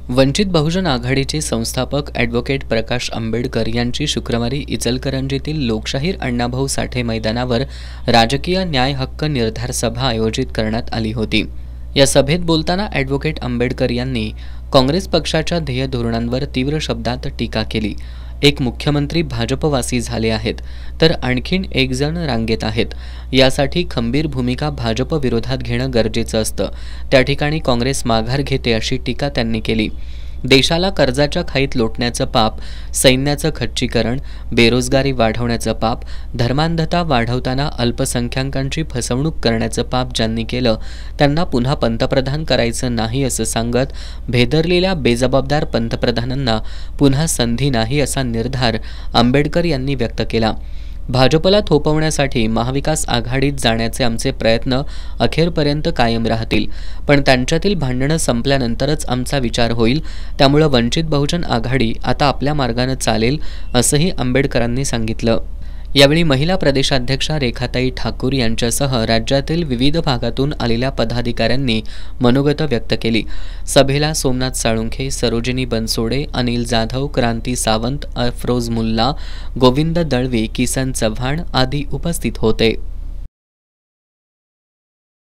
वंचित बहुजन आघाडीचे संस्थापक ॲडव्होकेट प्रकाश आंबेडकर यांची शुक्रवारी इचलकरंजीतील लोकशाहीर अण्णाभाऊ साठे मैदानावर राजकीय न्याय हक्क निर्धार सभा आयोजित करण्यात आली होती। या सभेत बोलताना ॲडव्होकेट आंबेडकर यांनी काँग्रेस पक्षाच्या ध्येय धोरणांवर तीव्र शब्दात टीका केली। एक मुख्यमंत्री भाजपवासी झाले आहेत तर आणखीन एक जण रांगेत आहेत। यासाठी खंबीर भूमिका भाजप विरोधात घेणं गरजेचं असतं। त्या ठिकाणी काँग्रेस माघार घेते अशी टीका त्यांनी केली। देशाला कर्जाच्या खाईत लोटण्याचं पाप, सैन्याचं खच्चीकरण, बेरोजगारी वाढवण्याचं पाप, धर्मांधता वाढवताना अल्पसंख्याकांची फसवणूक करण्याचं पाप ज्यांनी केलं त्यांना पुन्हा पंतप्रधान करायचं नाही असं सांगत भेदरलेल्या बेजबाबदार पंतप्रधानांना पुन्हा संधी नाही असा निर्धार आंबेडकर यांनी व्यक्त केला। भाजपला थोपवण्यासाठी महाविकास आघाडीत जाण्याचे आमचे प्रयत्न अखेरपर्यंत कायम राहतील, पण त्यांच्यातील भांडणं संपल्यानंतरच आमचा विचार होईल। त्यामुळे वंचित बहुजन आघाडी आता आपल्या मार्गाने चालेल असंही आंबेडकरांनी सांगितलं। यावेळी महिला प्रदेशाध्यक्षा रेखाताई ठाकूर यांच्यासह राज्यातील विविध भागातून आलेल्या पदाधिकाऱ्यांनी मनोगत व्यक्त केली। सभेला सोमनाथ साळुंखे, सरोजिनी बनसोडे, अनिल जाधव, क्रांती सावंत, अफरोज मुल्ला, गोविंद दळवी, किसन चव्हाण आदी उपस्थित होते।